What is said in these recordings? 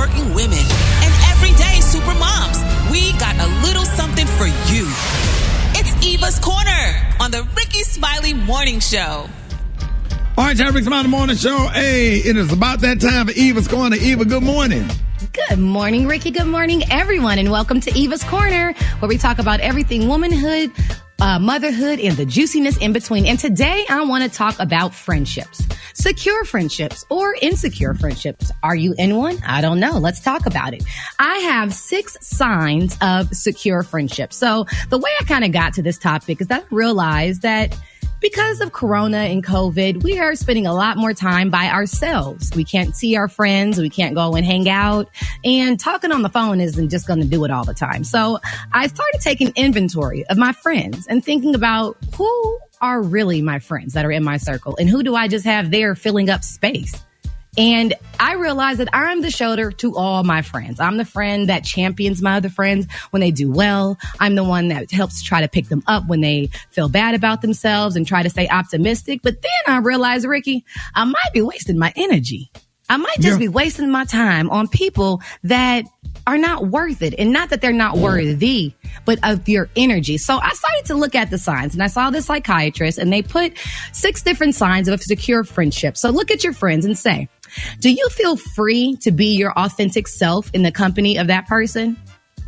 hardworking women and everyday super moms. We got a little something for you. It's Eva's Corner on the Ricky Smiley Morning Show. All right, Ricky Smiley Morning Show. Hey, it is about that time for Eva's Corner. Eva, good morning. Good morning, Ricky. Good morning, everyone, and welcome to Eva's Corner, where we talk about everything womanhood, motherhood, and the juiciness in between. And today, I want to talk about friendships. Secure friendships or insecure friendships. Are you in one? I don't know. Let's talk about it. I have 6 signs of secure friendships. So the way I kind of got to this topic is that I realized that because of Corona and COVID, we are spending a lot more time by ourselves. We can't see our friends. We can't go and hang out. And talking on the phone isn't just going to do it all the time. So I started taking inventory of my friends and thinking about who are really my friends that are in my circle and who do I just have there filling up space. And I realized that I'm the shoulder to all my friends. I'm the friend that champions my other friends when they do well. I'm the one that helps try to pick them up when they feel bad about themselves and try to stay optimistic. But then I realized, Ricky, I might be wasting my energy. I might just be wasting my time on people that are not worth it. And not that they're not worthy, but of your energy. So I started to look at the signs, and I saw this psychiatrist, and they put 6 different signs of a secure friendship. So look at your friends and say, do you feel free to be your authentic self in the company of that person?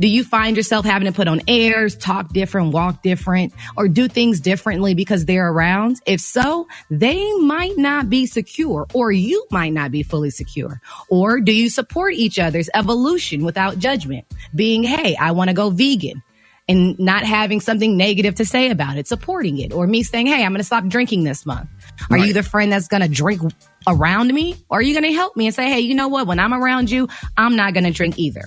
Do you find yourself having to put on airs, talk different, walk different, or do things differently because they're around? If so, they might not be secure, or you might not be fully secure. Or do you support each other's evolution without judgment? Being, hey, I want to go vegan, and not having something negative to say about it, supporting it. Or me saying, hey, I'm going to stop drinking this month. Are you the friend that's going to drink around me? Or are you going to help me and say, hey, you know what? When I'm around you, I'm not going to drink either.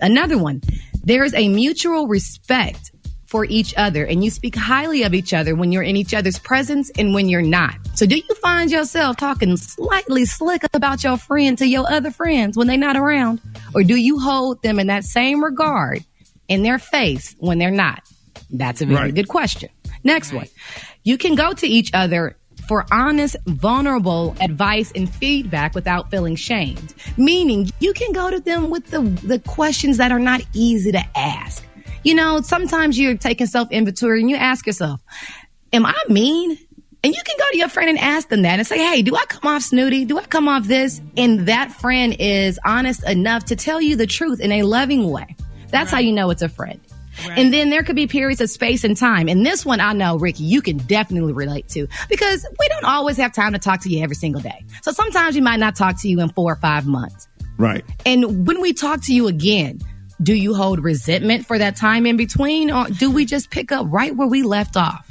Another one, there's a mutual respect for each other, and you speak highly of each other when you're in each other's presence and when you're not. So do you find yourself talking slightly slick about your friend to your other friends when they're not around? Or do you hold them in that same regard in their face when they're not? That's a very good question. Next one. You can go to each other for honest, vulnerable advice and feedback without feeling shamed. Meaning you can go to them with the questions that are not easy to ask. You know, sometimes you're taking self-inventory and you ask yourself, am I mean? And you can go to your friend and ask them that and say, hey, do I come off snooty? Do I come off this? And that friend is honest enough to tell you the truth in a loving way. That's how you know it's a friend. Right. And then there could be periods of space and time. And this one I know, Ricky, you can definitely relate to, because we don't always have time to talk to you every single day. So sometimes we might not talk to you in 4 or 5 months. Right. And when we talk to you again, do you hold resentment for that time in between, or do we just pick up right where we left off?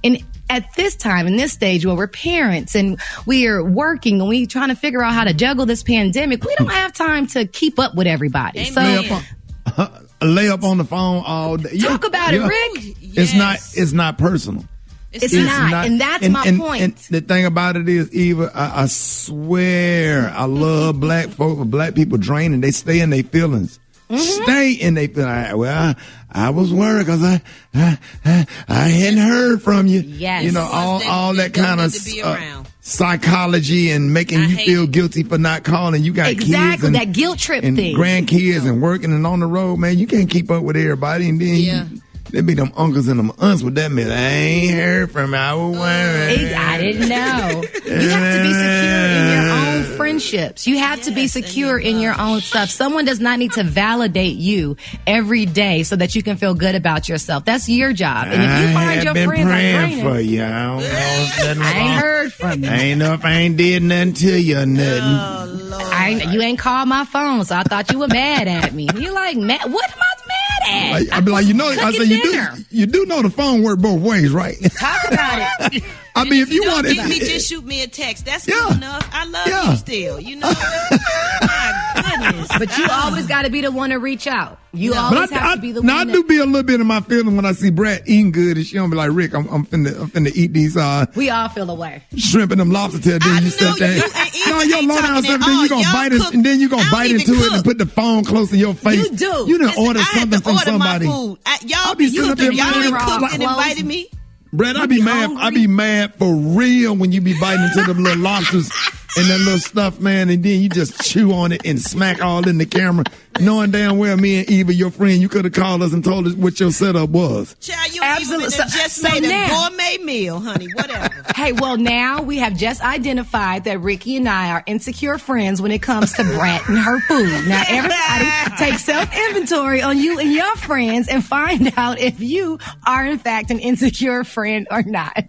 And at this time, in this stage where we're parents and we are working and we're trying to figure out how to juggle this pandemic, we don't have time to keep up with everybody. Amen. So lay up on the phone all day. Talk about it, Rick. Yes. It's not personal. It's not. And that's my point. And the thing about it is, Eva, I swear, I love black folk, black people draining. They stay in their feelings. Mm-hmm. Stay in their feelings. Well, I was worried because I hadn't heard from you. Yes. You know, all that kind of psychology and making you feel guilty for not calling. You got kids and that guilt trip and thing, grandkids and working and on the road, man. You can't keep up with everybody, and then there be them uncles and them aunts with that man. I ain't heard from you. I was worried. I didn't know. You have to be secure in your own friendships. You have to be secure in your own stuff. Someone does not need to validate you every day so that you can feel good about yourself. That's your job. And if you find your friends praying for you. I don't know. I ain't heard from you. I ain't know if I ain't did nothing to you or nothing. Oh, Lord. You ain't called my phone, so I thought you were mad at me. You like, what am I mad at? I be like, you know, I said, you do know the phone work both ways, right? Talk about it. I mean, if you want to me, just shoot me a text. That's good enough. I love you still. You know, my goodness. But you always got to be the one to reach out. You always have to be the one. Now I do be a little bit of my feeling when I see Brad eating good, and she don't be like, Rick, I'm finna eat these. We all feel the way. Shrimp and them lobster tail. Then you sit there. No, your low down stuff. Then you gonna bite it, and then you gonna bite into it and put the phone close to your face. You do. You done order something from somebody. Y'all be sitting up there cooked and invited me. Brad, I be mad for real when you be biting into them little lobsters and that little stuff, man, and then you just chew on it and smack all in the camera, knowing damn well me and Eva, your friend, you could have called us and told us what your setup was. Child, you Absolutely. even just made a gourmet meal, honey, whatever. Hey, well, now we have just identified that Ricky and I are insecure friends when it comes to Brat and her food. Now, everybody take self-inventory on you and your friends and find out if you are, in fact, an insecure friend or not.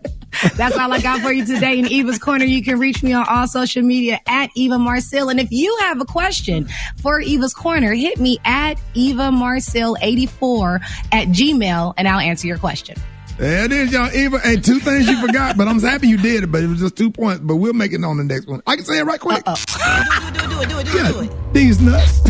That's all I got for you today in Eva's Corner. You can reach me on all social media at Eva Marcille. And if you have a question for Eva's Corner, hit me at Eva Marcille 84 at Gmail, and I'll answer your question. There it is, y'all. Eva, hey, 2 things you forgot, but I'm happy you did it, but it was just 2 points. But we'll make it on the next one. I can say it right quick. Do it. These nuts.